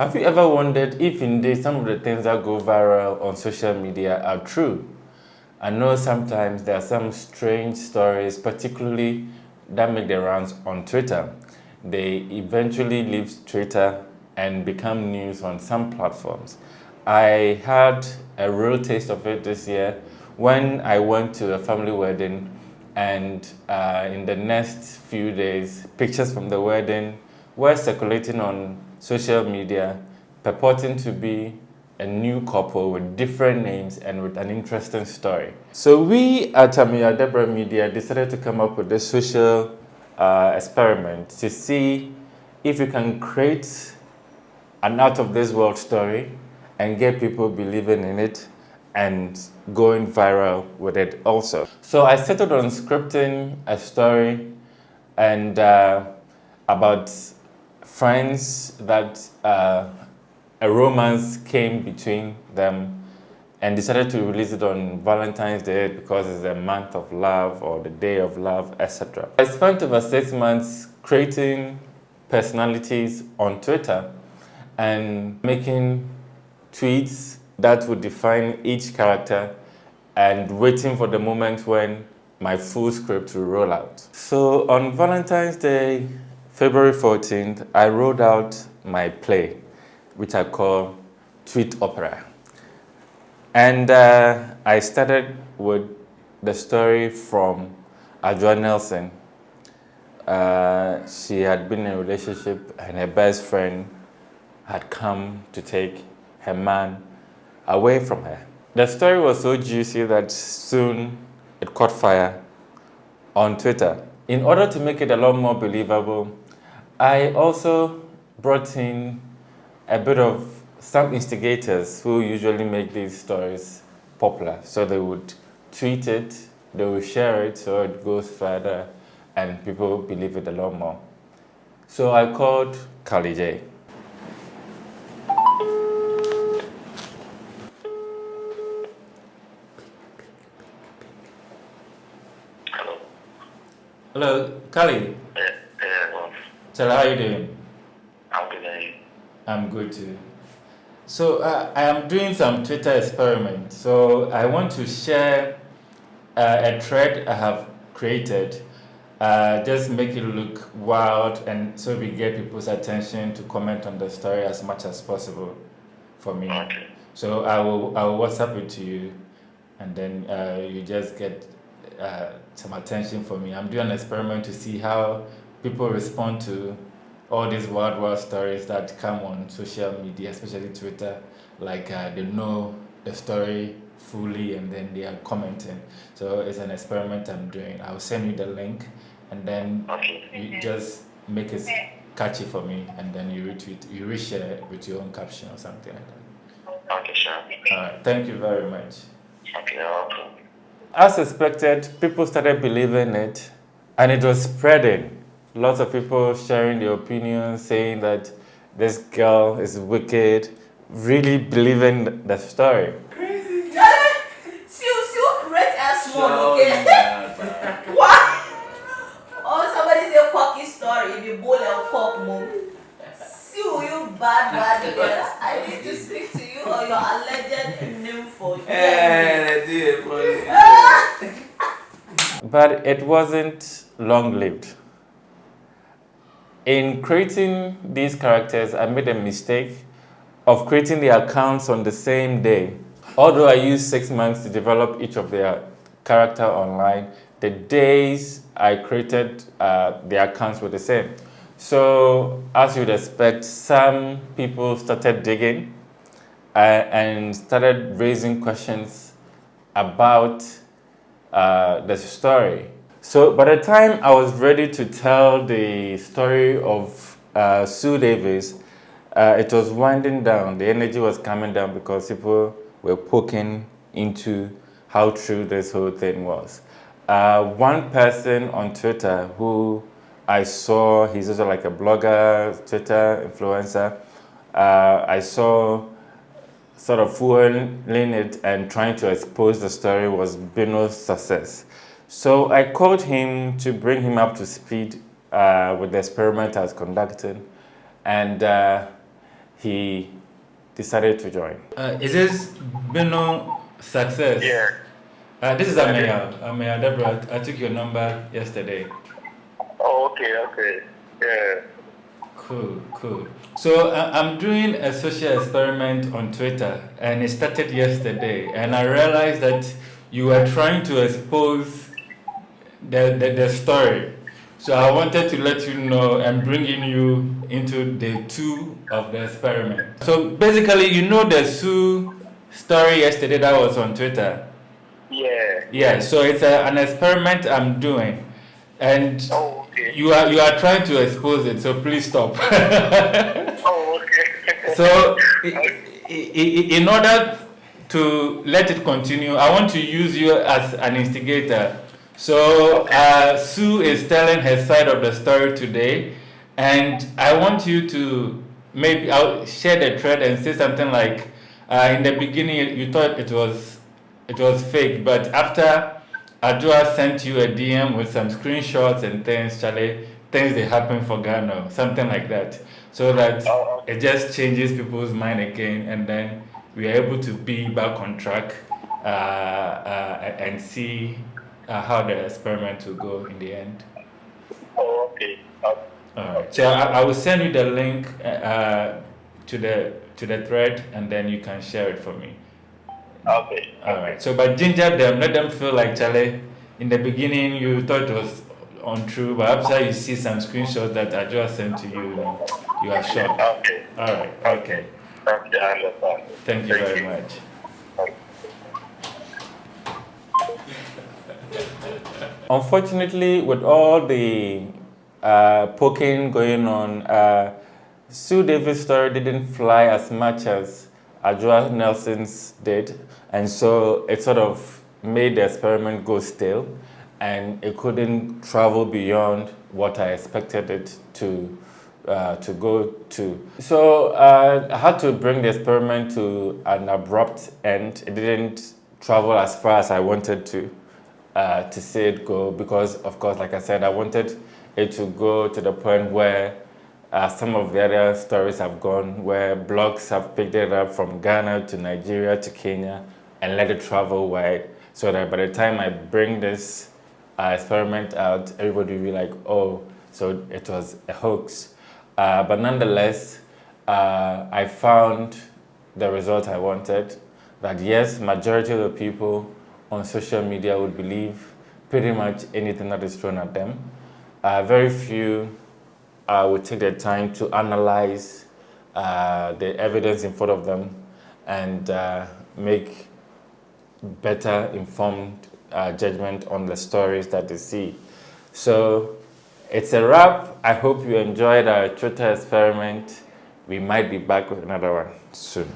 Have you ever wondered if indeed some of the things that go viral on social media are true? I know sometimes there are some strange stories, particularly that make the rounds on Twitter. They eventually leave Twitter and become news on some platforms. I had a real taste of it this year when I went to a family wedding, and in the next few days, pictures from the wedding were circulating on social media, purporting to be a new couple with different names and with an interesting story. So we at Amia Debra Media decided to come up with this social experiment to see if we can create an out of this world story and get people believing in it and going viral with it also. So I settled on scripting a story and about friends that a romance came between them and decided to release it on Valentine's Day because it's a month of love or the day of love, etc. I spent over 6 months creating personalities on Twitter and making tweets that would define each character and waiting for the moment when my full script will roll out. So on Valentine's Day, February 14th, I rolled out my play, which I call Tweet Opera. And I started with the story from Adjoa Nelson. She had been in a relationship and her best friend had come to take her man away from her. The story was so juicy that soon it caught fire on Twitter. In order to make it a lot more believable, I also brought in a bit of some instigators who usually make these stories popular. So they would tweet it, they would share it so it goes further and people believe it a lot more. So I called Kali J. Hello, Kali. Well, Tell how are you doing? I'm good at you. I'm good too. So I am doing some Twitter experiment. So I want to share a thread I have created. Just make it look wild, and so we get people's attention to comment on the story as much as possible for me. Okay. So I will WhatsApp it to you, and then you just get some attention for me. I'm doing an experiment to see how people respond to all these wild stories that come on social media, especially Twitter. Like they know the story fully and then they are commenting. So it's an experiment I'm doing. I'll send you the link, and then you just make it catchy for me, and then you retweet, you reshare it with your own caption or something like that. Okay, sure. All right, thank you very much. Okay, you're welcome. As expected, people started believing it, and it was spreading. Lots of people sharing their opinions, saying that this girl is wicked, really believing the story. Crazy. See, great and small, okay? What? Oh, somebody say cocky story, the bowl of pop move. See you bad girl. I need to speak to you or your alleged nympho. But it wasn't long-lived. In creating these characters, I made a mistake of creating the accounts on the same day. Although I used 6 months to develop each of their character online, the days I created the accounts were the same. So, as you'd expect, some people started digging and started raising questions about the story. So by the time I was ready to tell the story of Sue Davis, it was winding down. The energy was coming down because people were poking into how true this whole thing was. One person on Twitter who I saw, he's also like a blogger, Twitter influencer, I saw sort of fooling it and trying to expose the story was Bino's success. So I called him to bring him up to speed with the experiment I was conducting, and he decided to join. Is this Beno success? Yeah. This is Ameya Deborah. I took your number yesterday. Oh, okay. Yeah. Cool. So I'm doing a social experiment on Twitter, and it started yesterday. And I realized that you were trying to expose the story. So I wanted to let you know and bringing you into day 2 of the experiment. So basically, you know the Sue story yesterday that was on Twitter. Yeah. So it's an experiment I'm doing, and Oh, okay. you are trying to expose it. So please stop. Oh, okay. So in order to let it continue, I want to use you as an instigator. So Sue is telling her side of the story today, and I want you to maybe I'll share the thread and say something like, in the beginning you thought it was fake, but after Adjoa sent you a DM with some screenshots and things, Charlie, things that happen for Ghana, something like that, so that it just changes people's mind again, and then we are able to be back on track and see how the experiment will go in the end. Oh, okay. Alright, so I will send you the link to the thread, and then you can share it for me. Okay. Alright, so but ginger them, let them feel like, Charlie, in the beginning you thought it was untrue, but after you see some screenshots that I just sent to you, you are shocked. Okay. Alright, okay. Okay, I understand. Thank you very much. Unfortunately, with all the poking going on, Sue Davis' story didn't fly as much as Adjoa Nelson's did, and so it sort of made the experiment go stale, and it couldn't travel beyond what I expected it to go to. So I had to bring the experiment to an abrupt end. It didn't travel as far as I wanted to see it go, because of course, like I said, I wanted it to go to the point where some of the other stories have gone, where blogs have picked it up from Ghana to Nigeria to Kenya and let it travel wide, so that by the time I bring this experiment out, everybody will be like, oh, so it was a hoax. But nonetheless, I found the result I wanted, that yes, majority of the people on social media would believe pretty much anything that is thrown at them. Very few would take the time to analyze the evidence in front of them and make better informed judgment on the stories that they see. So it's a wrap. I hope you enjoyed our Twitter experiment. We might be back with another one soon.